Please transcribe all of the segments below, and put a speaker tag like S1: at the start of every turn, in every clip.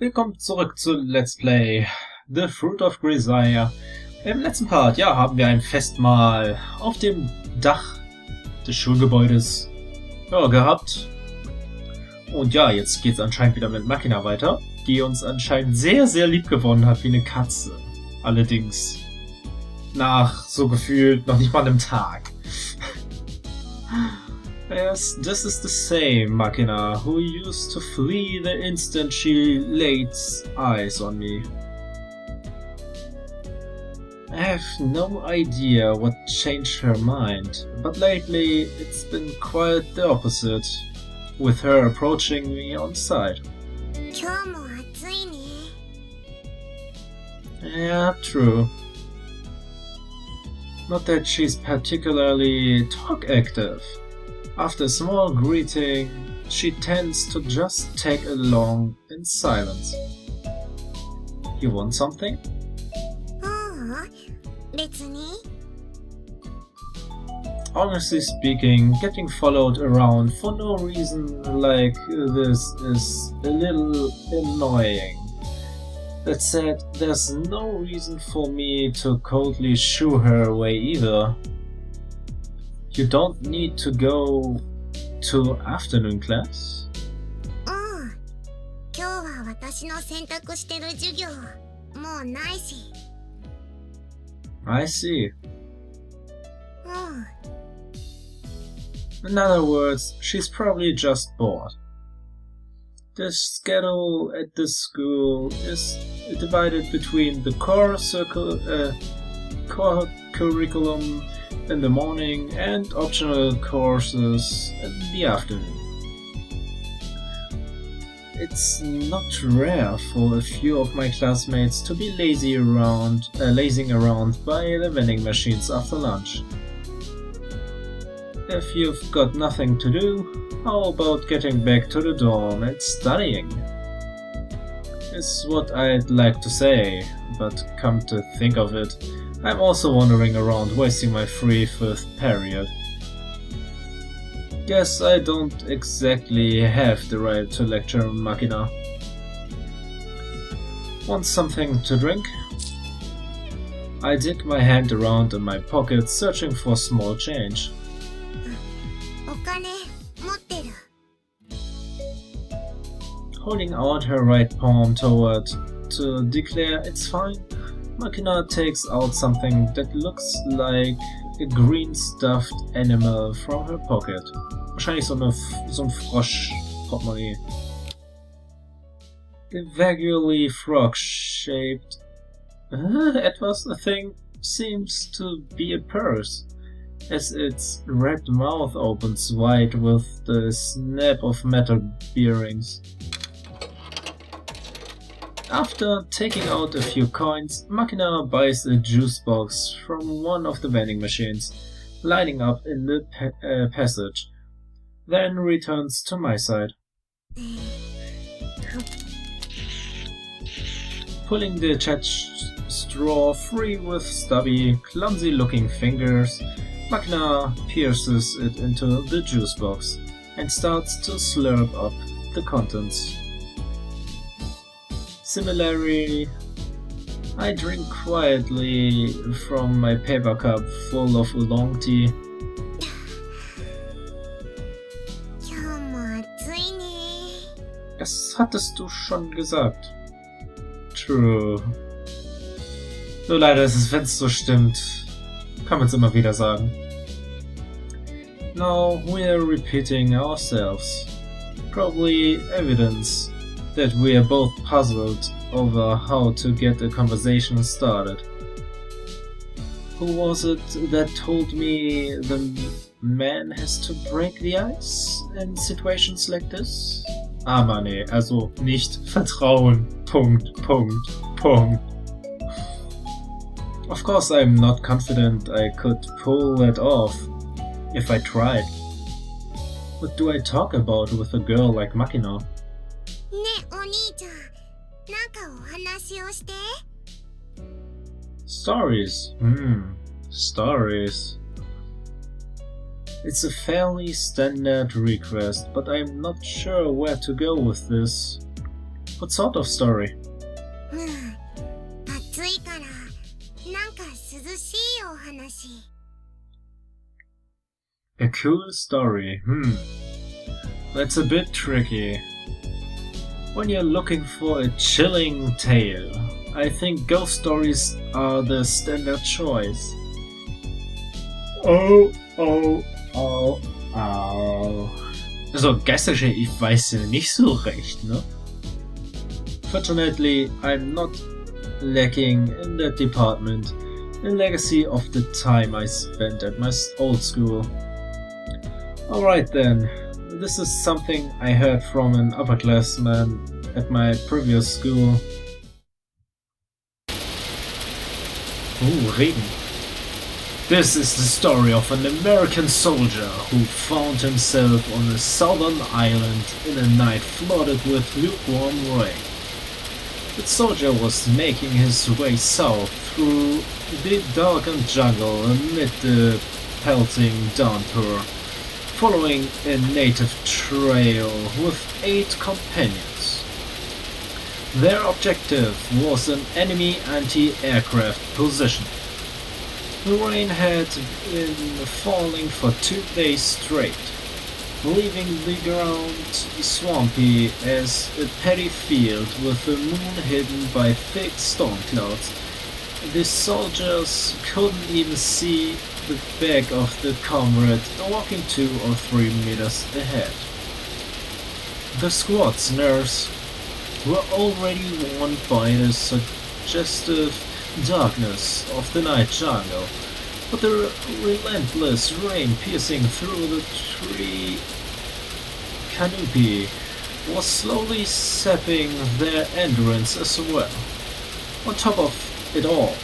S1: Willkommen zurück zu Let's Play The Fruit of Grisaia. Im letzten Part, ja, haben wir ein Festmahl auf dem Dach des Schulgebäudes gehabt. Und ja, jetzt geht's anscheinend wieder mit Machina weiter, die uns anscheinend sehr, sehr lieb gewonnen hat, wie eine Katze. Allerdings nach so gefühlt noch nicht mal einem Tag. Yes, this is the same Machina who used to flee the instant she laid eyes on me. I have no idea what changed her mind, but lately it's been quite the opposite, with her approaching me on sight. Yeah, true. Not that she's particularly talk active. After a small greeting, she tends to just tag along in silence. You want something? Honestly speaking, getting followed around for no reason like this is a little annoying. That said, there's no reason for me to coldly shoo her away either. You don't need to go to afternoon class? I see. In other words, she's probably just bored. The schedule at this school is divided between the core curriculum in the morning and optional courses in the afternoon. It's not rare for a few of my classmates to be lazing around by the vending machines after lunch. If you've got nothing to do, how about getting back to the dorm and studying? Is what I'd like to say, but come to think of it, I'm also wandering around wasting my free fifth period. Guess I don't exactly have the right to lecture Machina. Want something to drink? I dig my hand around in my pocket searching for small change. Holding out her right palm toward to declare it's fine, Machina takes out something that looks like a green stuffed animal from her pocket. Wahrscheinlich so ein Frosch-Portemonnaie. The vaguely frog-shaped a thing seems to be a purse, as its red mouth opens wide with the snap of metal bearings. After taking out a few coins, Machina buys a juice box from one of the vending machines, lining up in the passage, then returns to my side. Pulling the attached straw free with stubby, clumsy-looking fingers, Machina pierces it into the juice box and starts to slurp up the contents. Similarly, I drink quietly from my paper cup full of oolong tea. Das hattest du schon gesagt. True. Nur leider ist es, wenn es so stimmt, kann man es immer wieder sagen. Now we're repeating ourselves. Probably evidence that we are both puzzled over how to get a conversation started. Who was it that told me the man has to break the ice in situations like this? Aber nee, also nicht vertrauen. Punkt. Of course I'm not confident I could pull that off if I tried. What do I talk about with a girl like Machina? Stories. Stories. It's a fairly standard request, but I'm not sure where to go with this. What sort of story?
S2: 暑いからなんか涼しいお話。
S1: A cool story. That's a bit tricky. When you're looking for a chilling tale, I think ghost stories are the standard choice. Oh. Also Geistergeschichte, ich weiß ja nicht so recht, ne? Fortunately, I'm not lacking in that department, a legacy of the time I spent at my old school. Alright then, this is something I heard from an upperclassman at my previous school. Ooh, Regen. This is the story of an American soldier who found himself on a southern island in a night flooded with lukewarm rain. The soldier was making his way south through the darkened jungle amid the pelting downpour, following a native trail with 8 companions. Their objective was an enemy anti-aircraft position. The rain had been falling for 2 days straight, leaving the ground swampy as a paddy field with the moon hidden by thick storm clouds. The soldiers couldn't even see the back of the comrade walking 2 or 3 meters ahead. The squad's nerves were already worn by the suggestive darkness of the night jungle, but the relentless rain piercing through the tree canopy was slowly sapping their endurance as well. On top of it all,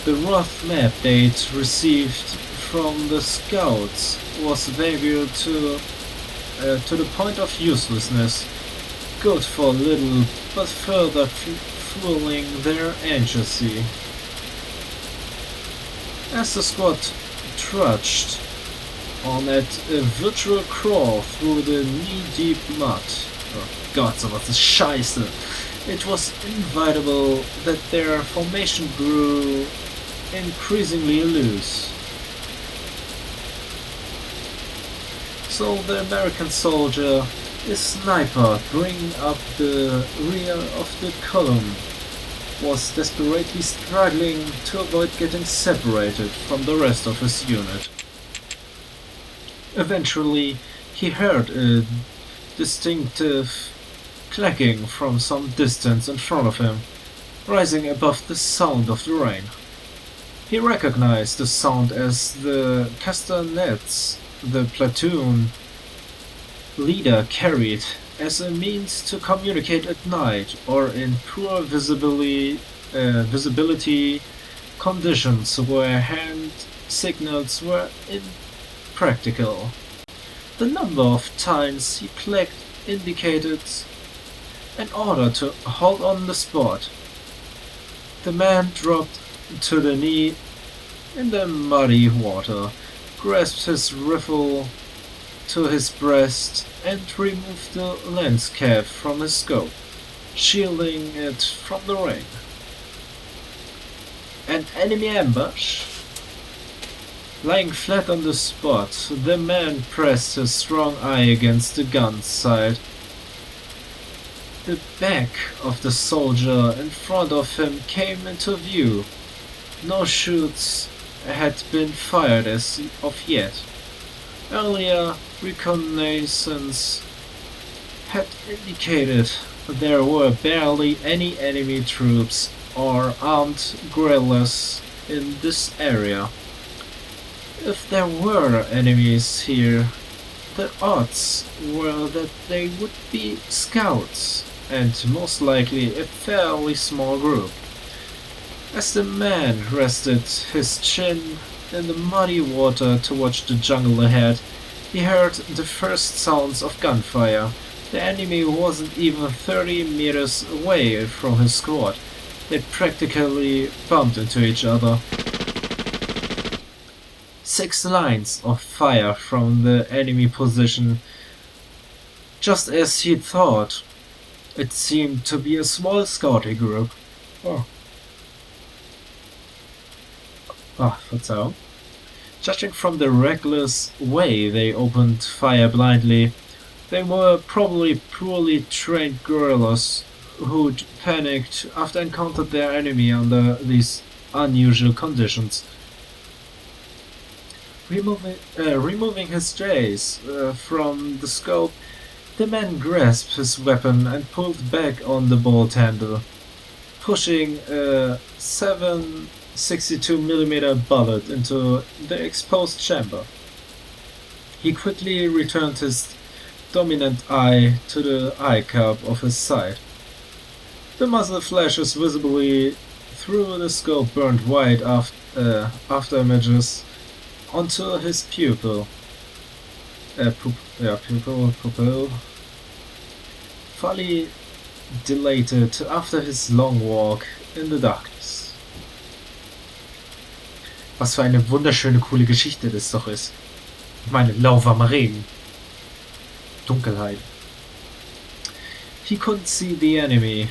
S1: the rough map they'd received from the scouts was vague to the point of uselessness, good for little but further fueling their anxiety. As the squad trudged on at a virtual crawl through the knee-deep mud, oh Gott, sowas ist scheiße, it was inevitable that their formation grew increasingly loose. So the American soldier, a sniper bringing up the rear of the column, was desperately struggling to avoid getting separated from the rest of his unit. Eventually, he heard a distinctive clacking from some distance in front of him, rising above the sound of the rain. He recognized the sound as the castanets the platoon leader carried as a means to communicate at night or in poor visibility conditions where hand signals were impractical. The number of times he clacked indicated an order to halt on the spot. The man dropped to the knee in the muddy water, grasped his rifle to his breast and removed the lens cap from his scope, shielding it from the rain. An enemy ambush? Lying flat on the spot, the man pressed his strong eye against the gun's side. The back of the soldier in front of him came into view. No shots had been fired as of yet. Earlier reconnaissance had indicated there were barely any enemy troops or armed guerrillas in this area. If there were enemies here, the odds were that they would be scouts, and most likely a fairly small group. As the man rested his chin in the muddy water to watch the jungle ahead, he heard the first sounds of gunfire. The enemy wasn't even 30 meters away from his squad. They practically bumped into each other. 6 lines of fire from the enemy position. Just as he thought, It seemed to be a small scouting group. Oh. Verzeihung. Judging from the reckless way they opened fire blindly, they were probably poorly trained guerrillas who'd panicked after encountering their enemy under these unusual conditions. Removing his gaze from the scope, the man grasped his weapon and pulled back on the bolt handle, pushing a 7.62mm bullet into the exposed chamber. He quickly returned his dominant eye to the eye cup of his sight. The muzzle flashes visibly through the scope burned white after images onto his pupil. Pupil. Fully dilated after his long walk in the darkness. Was für eine wunderschöne, coole Geschichte das doch ist. Ich meine, lauwarmer Regen. Dunkelheit. He couldn't see the enemy.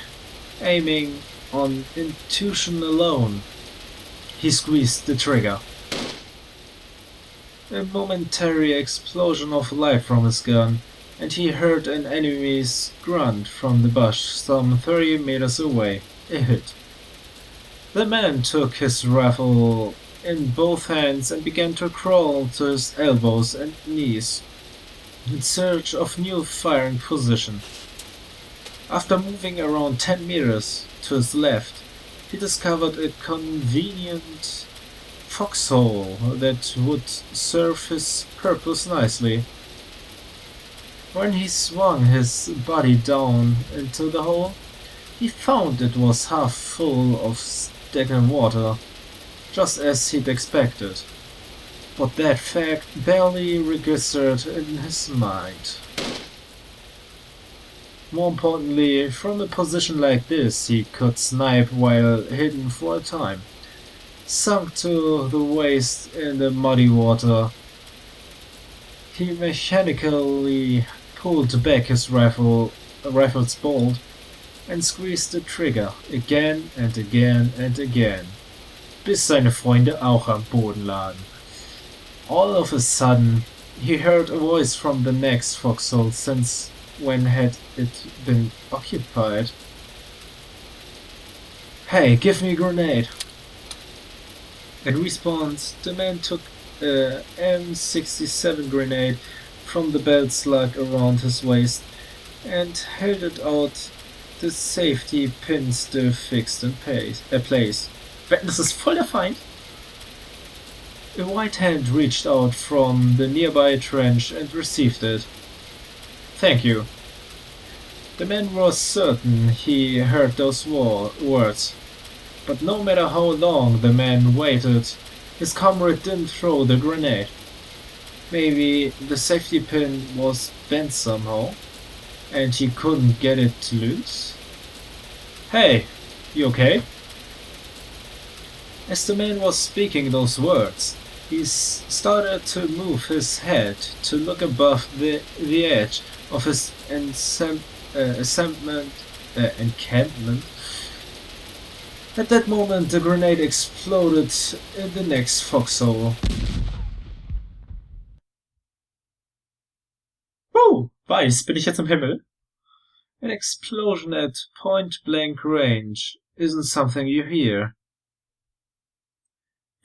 S1: Aiming on intuition alone, he squeezed the trigger. A momentary explosion of light from his gun, and he heard an enemy's grunt from the bush some 30 meters away. A hit. The man took his rifle in both hands and began to crawl to his elbows and knees in search of new firing position. After moving around 10 meters to his left, he discovered a convenient foxhole that would serve his purpose nicely. When he swung his body down into the hole, he found it was half full of stagnant water, just as he'd expected. But that fact barely registered in his mind. More importantly, from a position like this, he could snipe while hidden for a time. Sunk to the waist in the muddy water, he mechanically pulled back his rifle's bolt and squeezed the trigger again and again and again, bis seine Freunde auch am Boden lagen. All of a sudden, he heard a voice from the next foxhole. Since when had it been occupied? Hey, give me a grenade! In response, the man took a M67 grenade from the belt slug around his waist and held it out, the safety pin still fixed in place. Wetten, das ist voll der Feind! A white hand reached out from the nearby trench and received it. Thank you. The man was certain he heard those words, but no matter how long the man waited, his comrade didn't throw the grenade. Maybe the safety pin was bent somehow, and he couldn't get it loose? Hey, you okay? As the man was speaking those words, he started to move his head to look above the edge of his encampment. At that moment, the grenade exploded in the next foxhole. Weiß, bin ich jetzt im Himmel? An explosion at point-blank range isn't something you hear.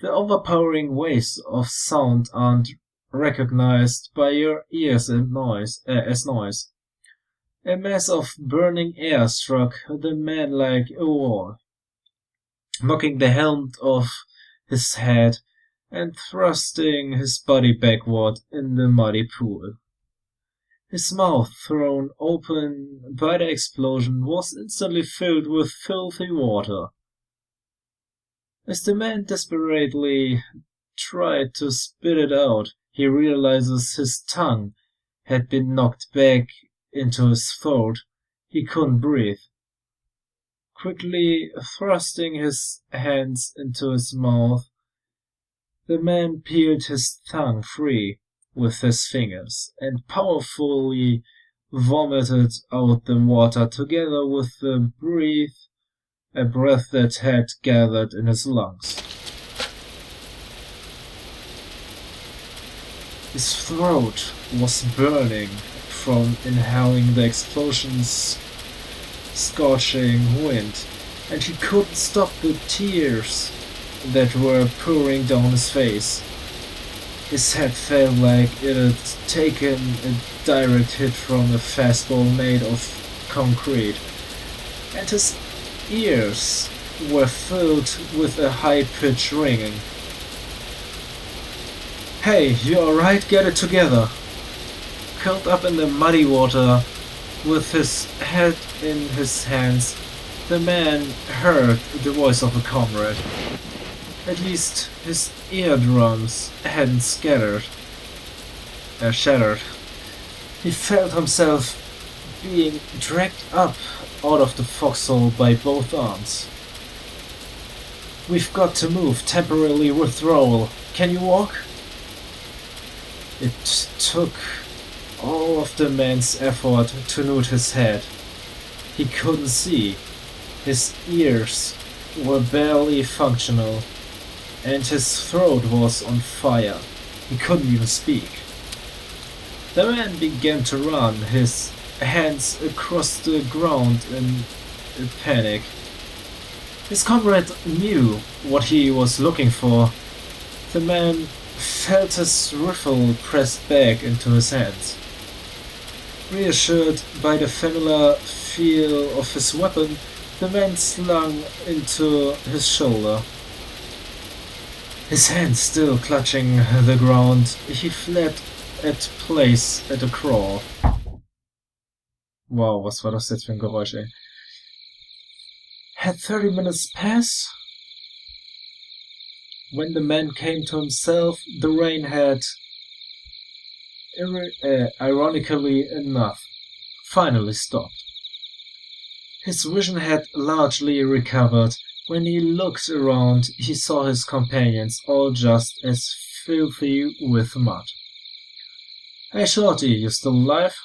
S1: The overpowering waves of sound aren't recognized by your ears as noise. A mass of burning air struck the man like a wall, knocking the helmet off his head and thrusting his body backward in the muddy pool. His mouth, thrown open by the explosion, was instantly filled with filthy water. As the man desperately tried to spit it out, he realizes his tongue had been knocked back into his throat. He couldn't breathe. Quickly thrusting his hands into his mouth, the man peeled his tongue free with his fingers and powerfully vomited out the water together with the breath that had gathered in his lungs. His throat was burning from inhaling the explosion's scorching wind, and he couldn't stop the tears that were pouring down his face. His head felt like it had taken a direct hit from a fastball made of concrete, and his ears were filled with a high-pitched ringing. "Hey, you alright? Get it together!" Curled up in the muddy water, with his head in his hands, the man heard the voice of a comrade. At least his eardrums hadn't shattered. He felt himself being dragged up out of the foxhole by both arms. "We've got to move. Temporary withdrawal. Can you walk?" It took all of the man's effort to nod his head. He couldn't see. His ears were barely functional, and his throat was on fire. He couldn't even speak. The man began to run, his hands across the ground in a panic. His comrade knew what he was looking for. The man felt his rifle pressed back into his hands. Reassured by the familiar feel of his weapon, the man slung into his shoulder. His hands still clutching the ground, he fled at a crawl. Wow, was war das jetzt für ein Geräusch, ey? Had 30 minutes pass? When the man came to himself, the rain had, ironically enough, finally stopped. His vision had largely recovered. When he looked around, he saw his companions all just as filthy with mud. "Hey Shorty, you still alive?"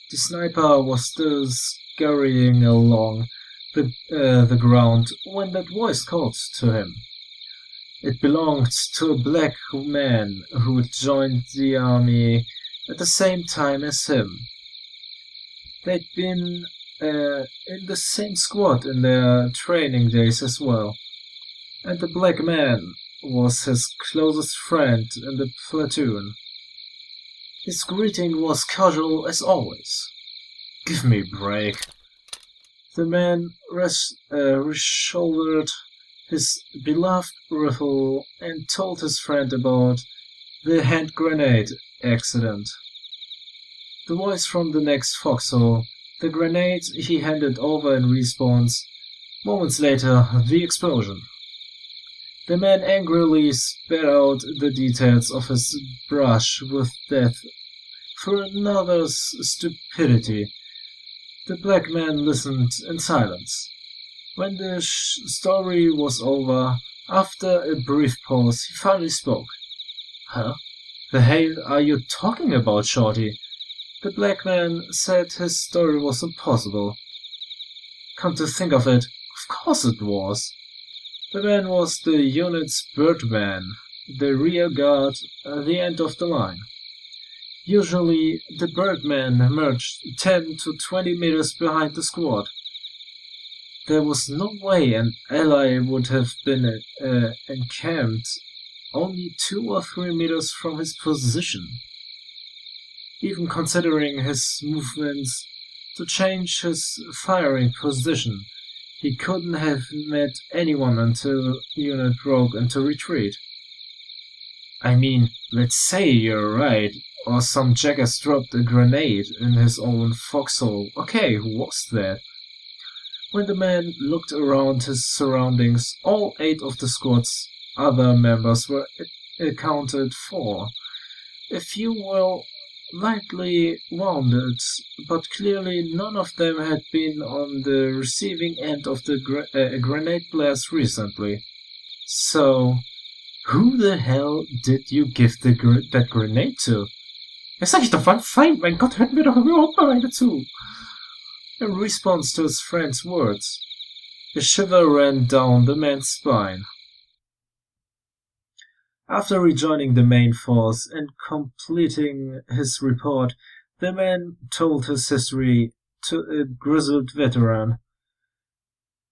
S1: The sniper was still scurrying along the ground when that voice called to him. It belonged to a black man who had joined the army at the same time as him. They'd been in the same squad in their training days as well, and the black man was his closest friend in the platoon. His greeting was casual as always. "Give me a break." The man shouldered his beloved rifle and told his friend about the hand grenade accident. The voice from the next foxhole, the grenade he handed over in response. Moments later, the explosion. The man angrily spat out the details of his brush with death for another's stupidity. The black man listened in silence. When the story was over, after a brief pause, he finally spoke. "Huh? The hell are you talking about, Shorty?" The black man said his story was impossible. Come to think of it, of course it was. The man was the unit's birdman, the rear guard at the end of the line. Usually, the birdman emerged 10 to 20 meters behind the squad. There was no way an ally would have been encamped only 2 or 3 meters from his position. Even considering his movements to change his firing position, he couldn't have met anyone until unit broke into retreat. I mean, let's say you're right, or some jackass dropped a grenade in his own foxhole. Okay, who was that? When the man looked around his surroundings, all 8 of the squad's other members were accounted for. A few were lightly wounded, but clearly none of them had been on the receiving end of the grenade blast recently. So, who the hell did you give that grenade to? Das sag ich doch, war ein Feind. Mein Gott, hörten wir doch überhaupt mal eine zu. In response to his friend's words, a shiver ran down the man's spine. After rejoining the main force and completing his report, the man told his history to a grizzled veteran.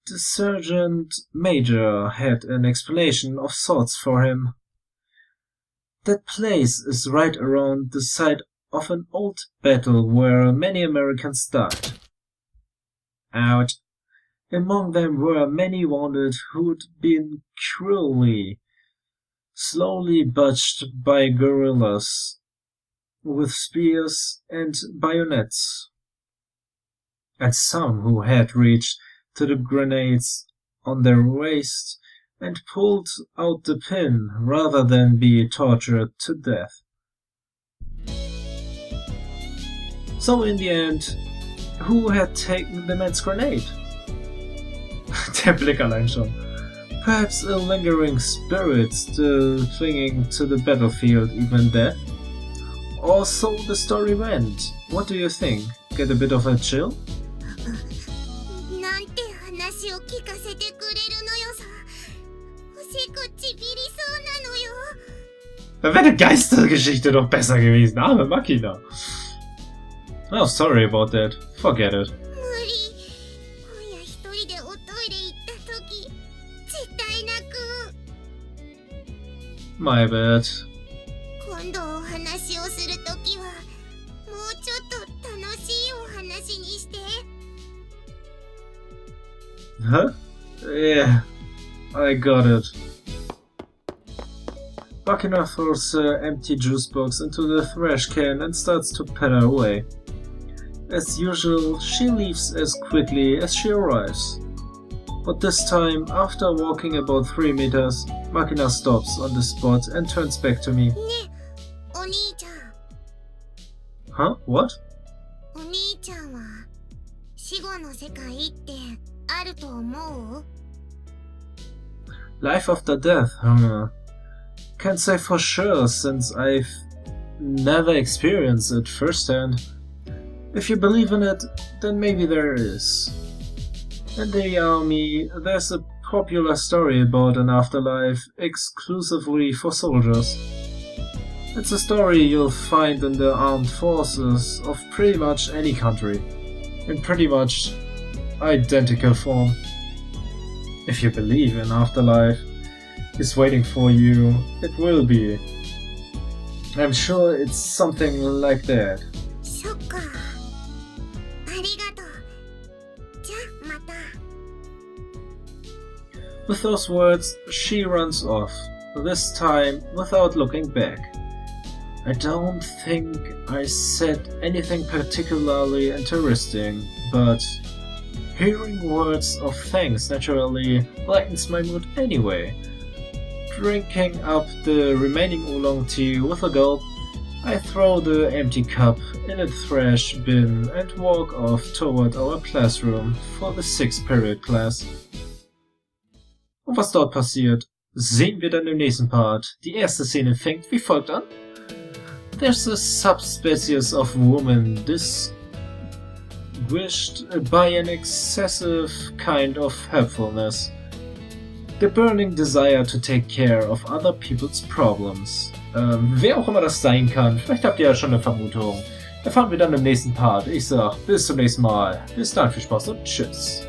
S1: The sergeant major had an explanation of sorts for him. That place is right around the site of an old battle where many Americans died. Out. Among them were many wounded who'd been cruelly, slowly butchered by guerrillas with spears and bayonets, and some who had reached to the grenades on their waist and pulled out the pin rather than be tortured to death. So in the end, who had taken the man's grenade? Der Blick allein schon. Perhaps a lingering spirit still clinging to the battlefield even dead? Or so the story went. What do you think? Get a bit of a chill?
S2: なんて話を聞かせてくれるのよさ。おしっこちびりそうなのよ。
S1: Da wäre eine Geistergeschichte doch besser gewesen. Arme Makina. Oh, sorry about that. Forget it.
S2: 無理。今夜一人でおトイレ行った時、絶対泣く。
S1: My bad.
S2: 今度お話をする時は、もうちょっと楽しいお話にして。
S1: Huh? Yeah, I got it. Makina throws her empty juice box into the trash can and starts to patter away. As usual, she leaves as quickly as she arrives. But this time, after walking about 3 meters, Makina stops on the spot and turns back to me.
S2: ねえ、お兄ちゃん。
S1: Huh? What?
S2: お兄ちゃんは死後の世界ってあると思う？
S1: Life after death, huh? Can't say for sure since I've never experienced it firsthand. If you believe in it, then maybe there is. In the army, there's a popular story about an afterlife exclusively for soldiers. It's a story you'll find in the armed forces of pretty much any country, in pretty much identical form. If you believe in afterlife is waiting for you, it will be. I'm sure it's something like that.
S2: そっか。ありがとう。じゃあまた。
S1: With those words, she runs off, this time without looking back. I don't think I said anything particularly interesting, but hearing words of thanks naturally lightens my mood anyway. Drinking up the remaining oolong tea with a gulp, I throw the empty cup in a trash bin and walk off toward our classroom for the 6th period class. Und was dort passiert, sehen wir dann im nächsten Part. Die erste Szene fängt wie folgt an. There's a subspecies of woman distinguished by an excessive kind of helpfulness. The burning desire to take care of other people's problems. Wer auch immer das sein kann, vielleicht habt ihr ja schon eine Vermutung. Erfahren wir dann im nächsten Part. Ich sag, bis zum nächsten Mal. Bis dann, viel Spaß und tschüss.